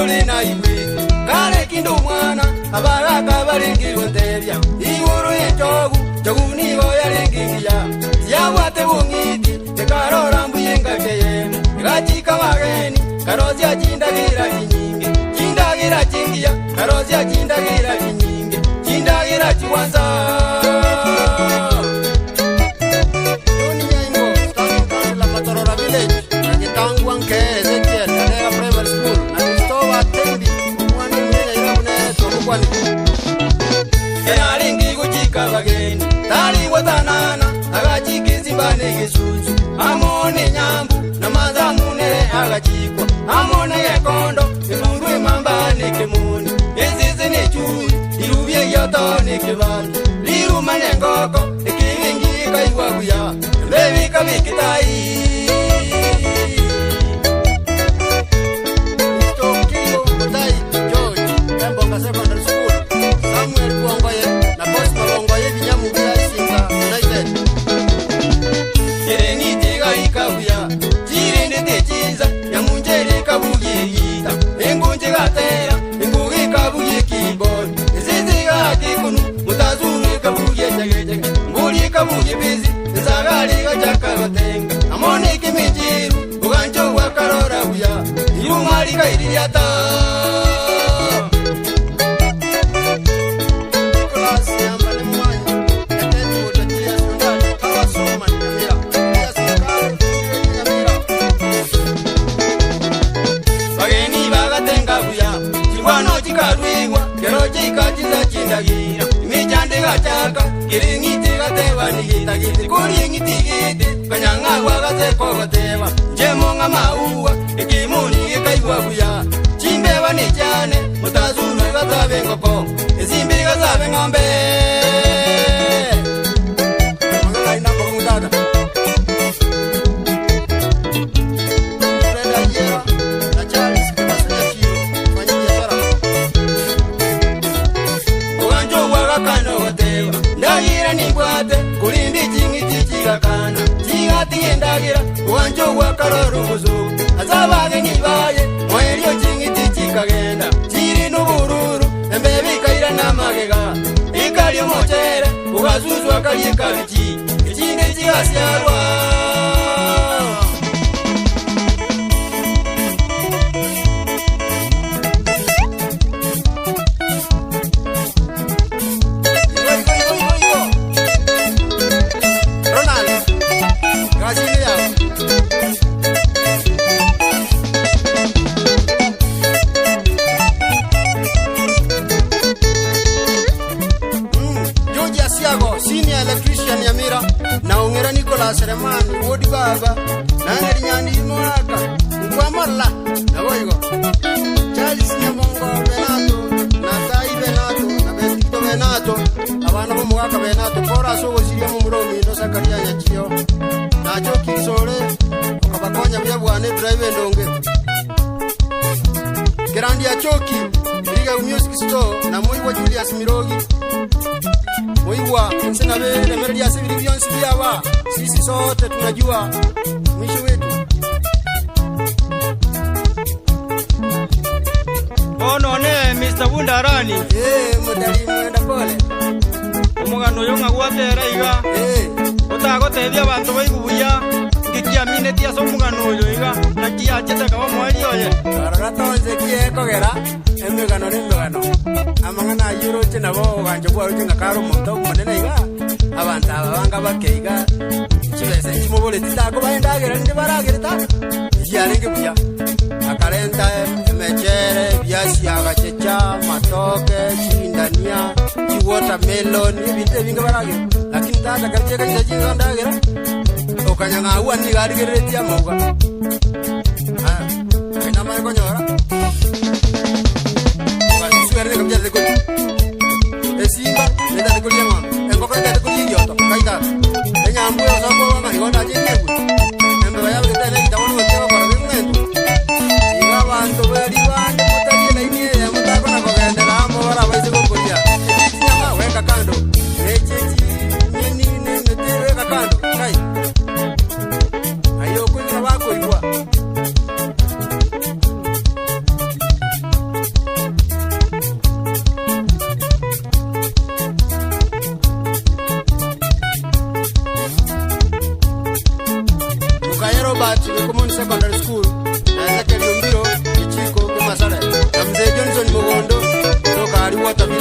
muri na iwe kare kindu mwana abaraka baringi gontebya iguru yetogu joguni bo yaringiya yawate bungiti tekarora mbuyenga keye gachika wageni karozia jindagira kinyingi jindagira jingia karozia jindagira kinyingi jindagira chiwanza Kenaringi kuchika bageni tari watanana agachiki zimbane gisuzu amone nyambu na mazamune agachikwa amone yekondo imurwe mambane kemuni ezizi ne chui irubye yoto ne kebani lirumane ngoko ikivingi kaiwa buya bebi kabikitai Kabuye bizi nzagari gachaka gotenga amone kimijiru uganjo wakarora buya irumari kairiata klasi ambale mwanyi etetu utetia sundali kawa soma nyamira ya sukari nyamira bageni bagatenga buya chibano chikarwigwa keroje ikajiza chindagira imijande gachaka kiringiti gatebani gitagiti kuringiti giti kanyanga wagaze kogoteba njemonga mauwa ikimuni gikaibwa buya chimbeba ni cyane mutazuru gazabe ngoko izimbi gazabe ngombe mangala ina mungada Freda Yera na Charles Kibasanya Chiro fanyibiashara uganjo wagakano goteba ndagira nibwate kulindi chingiti chigakana chigati yendagira uwanjo wakaroro muzu azabage nibaye mweryo chingiti chikagenda chiri nubururu embebi kaira namagega ikalyo mochere ugazuzwa kalikabichi ichinde chigasyarwa Seremani wodi baba nangari nyandi mwaka ngwamalla naboygo Charles Nyamongo Benato na Tai Benato na Benito Benato abana bo mwaka Benato kora sogo siriya mu muromi no Zakaria Nyachio na Joki Sole kabakonya bya bwane drive ndonge Grandi ya Choki Liga Music Store na Moiwa Julius Mirogi Moiwa Senabe na Media Civilians biawa sisi sote tunajua mwisho wetu. Ono ne Mr. Bundarani. Mudali mwenda pole. Umugano yonga gwatera iga. Utagotethia abantu baigubuya. Ngikia mine tia so mugano yo iga. Nakia achete kaba mwali oye. Raratonze kiekogera emigano nimigano. Amangana yuro chena bo ganjo bwa rutinga karo muntu munene iga. Abantu abanga bakeiga chibese chimobole titako baendagera ndi baragereta yarenge buya akarenta emechere biasi agachecha matoke chindania watermelon ibinte binga barage lakini tata kabjeka chijinga ndagera okanyanga huwa ni garigeretia mauga ina mai konyora basi suere kabjeka de kuli esimba nenda de kuli mama engoko de kuli yoto kaita nyambu yo sabo ma igonda jingu embe baya bita ne dawono teo para ngento iga bantu beri bande mutaki na ine ya mutako na kogenda na amo bara baise ko kulia nyama weka kando nechechi nini ne mete weka kando kai ayo kunywa bako igwa gwata